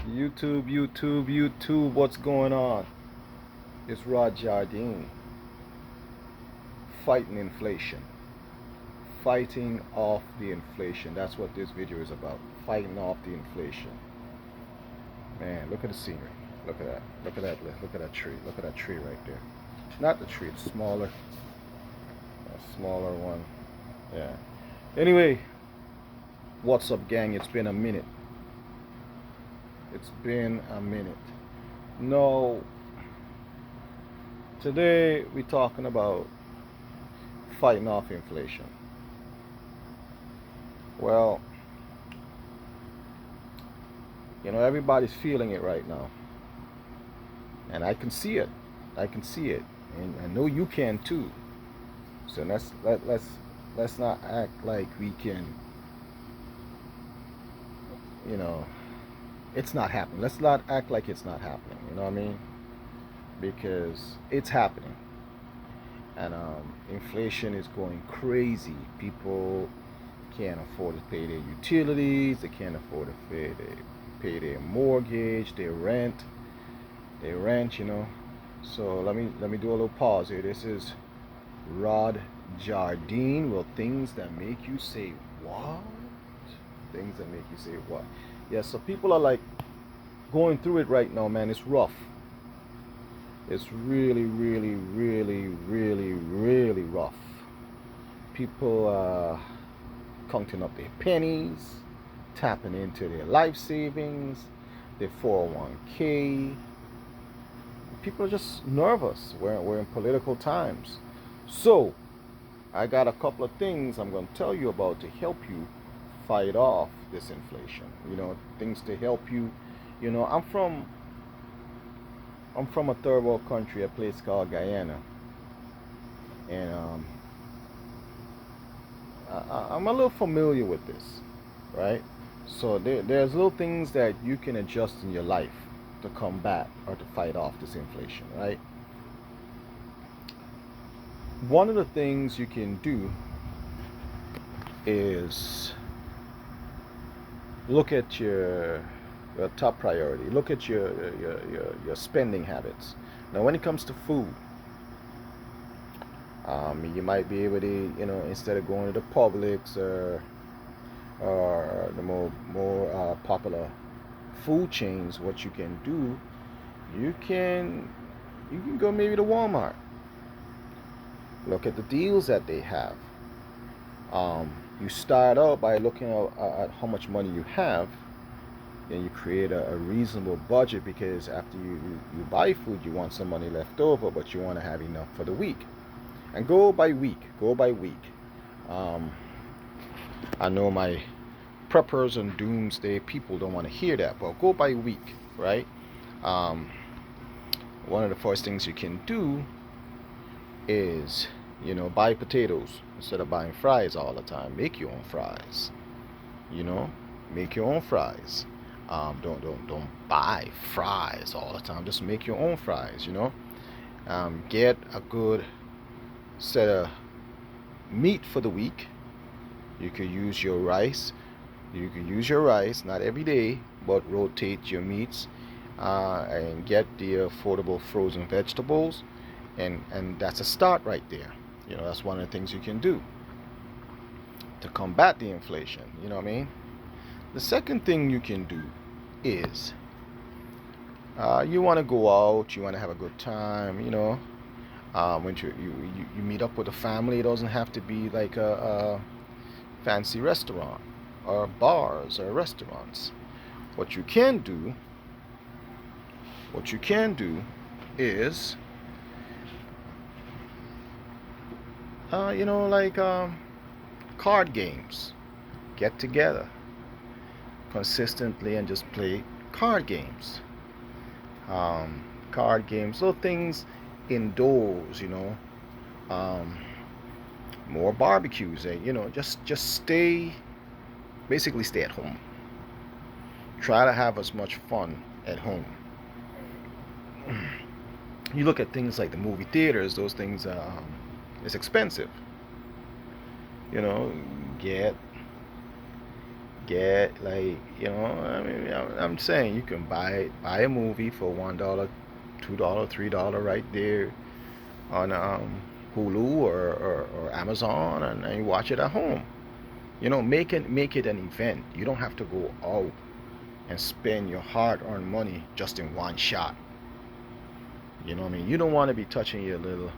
YouTube, YouTube, YouTube, what's going on? It's Rod Jardine. Fighting inflation. Fighting off the inflation. That's what this video is about. Fighting off the inflation. Man, look at the scenery. Look at that. Look at that. Look at that tree. Look at that tree right there. Not the tree, it's smaller. A smaller one. Yeah. Anyway, what's up, gang? It's been a minute. It's been a minute. No, today we're talking about fighting off inflation. Well, everybody's feeling it right now. And I can see it. I can see it. And I know you can too. So let's not act like we can, you know, it's not happening. Let's not act like it's not happening. You know what I mean? Because it's happening. And inflation is going crazy. People can't afford to pay their utilities. They can't afford to pay their mortgage, their rent. So let me do a little pause here. This is Rod Jardine. Well, things that make you say what? Things that make you say what? Yeah. So people are like going through it right now, man. It's rough. It's really, really, really, really, really rough. People are counting up their pennies, tapping into their life savings, their 401k. People are just nervous. We're in political times. So, I got a couple of things I'm going to tell you about to help you fight off this inflation. Things to help you. I'm from a third world country, a place called Guyana, and I'm a little familiar with this, right? So there's little things that you can adjust in your life to combat or to fight off this inflation, right? One of the things you can do is look at your top priority. Look at your spending habits. Now, when it comes to food, you might be able to, instead of going to the Publix or the more popular food chains, what you can do, you can go maybe to Walmart. Look at the deals that they have. You start out by looking at how much money you have. Then you create a reasonable budget, because after you buy food, you want some money left over, but you want to have enough for the week. And go by week. Go by week. I know my preppers and doomsday people don't want to hear that, but go by week, right? One of the first things you can do is, buy potatoes instead of buying fries all the time. Make your own fries. Make your own fries. Don't buy fries all the time. Just make your own fries. Get a good set of meat for the week. You could use your rice. Not every day, but rotate your meats, and get the affordable frozen vegetables, and that's a start right there. That's one of the things you can do to combat the inflation. You know what I mean? The second thing you can do is, you want to go out, you want to have a good time. When you meet up with a family, it doesn't have to be like a fancy restaurant or bars or restaurants. What you can do is, like card games. Get together consistently and just play card games. Card games, little things indoors. More barbecues. Just basically stay at home. Try to have as much fun at home. You look at things like the movie theaters; those things, it's expensive. Get Get like, I mean, I'm saying you can buy a movie for $1, $2, $3 right there on Hulu or Amazon, and you watch it at home. Make it an event. You don't have to go out and spend your hard-earned money just in one shot. You know what I mean? You don't want to be touching your little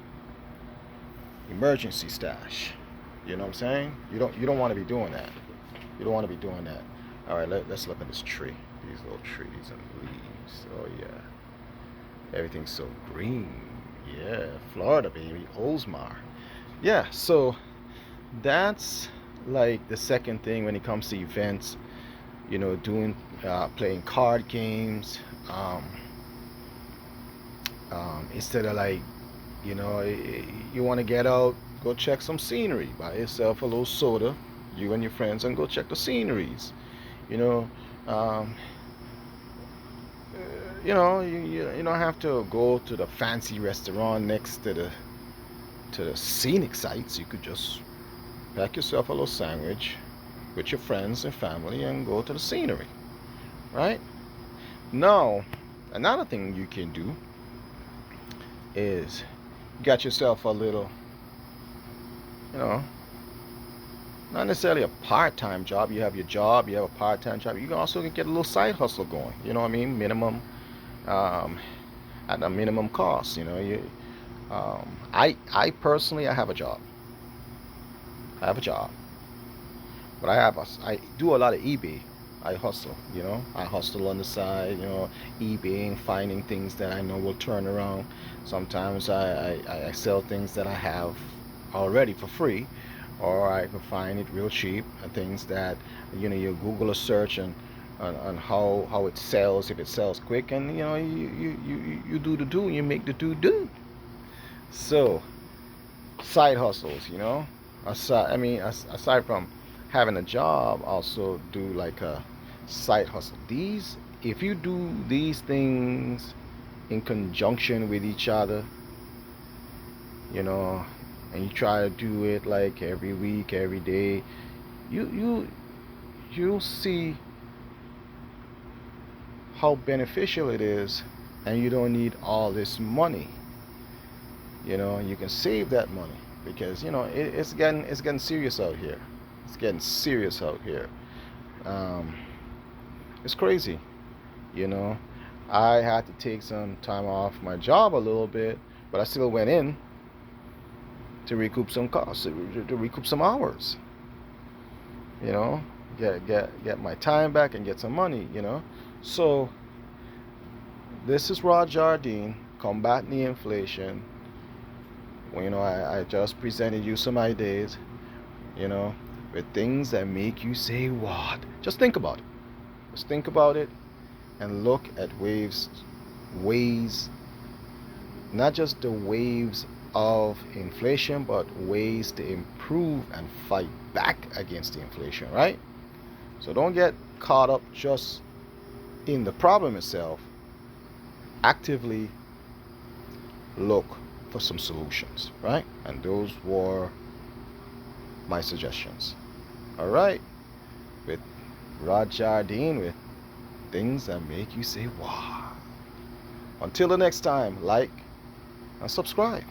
emergency stash. You know what I'm saying? You don't want to be doing that. You don't want to be doing that. All right, let's look at this tree. These little trees and leaves. Oh yeah, everything's so green. Yeah, Florida baby, Oldsmar. Yeah, so that's like the second thing when it comes to events. Doing playing card games. Instead of like, you want to get out, go check some scenery, buy yourself a little soda, you and your friends, and go check the sceneries. You know, um, you don't have to go to the fancy restaurant next to the scenic sites. You could just pack yourself a little sandwich with your friends and family and go to the scenery, right? Now, another thing you can do is you got yourself a little, you know, not necessarily a part-time job. You have your job, you have a part-time job. You can also get a little side hustle going. You know what I mean? Minimum, um, at a minimum cost. I personally, I have a job. I have a job, but I do a lot of eBay. I hustle. I hustle on the side. eBaying, finding things that I know will turn around. Sometimes I sell things that I have already for free, or I can find it real cheap. Things that you Google a search on how it sells, if it sells quick, and you do the do, you make the do. So side hustles, aside from having a job, also do like a side hustle. If you do these things in conjunction with each other, you know, and you try to do it like every week, every day, you'll see how beneficial it is, and you don't need all this money. You can save that money, because it's getting serious out here. It's getting serious out here. Um, it's crazy. You know, I had to take some time off my job a little bit, but I still went in to recoup some costs, to recoup some hours. You know, get my time back and get some money. So this is Rod Jardine combating the inflation. I just presented you some ideas, you know, with things that make you say what. Just think about it. Just think about it and look at ways, not just the waves of inflation, but ways to improve and fight back against the inflation, right? So don't get caught up just in the problem itself. Actively look for some solutions, right? And those were my suggestions. All right, with Rod Jardine, with things that make you say wow. Until the next time, like and subscribe.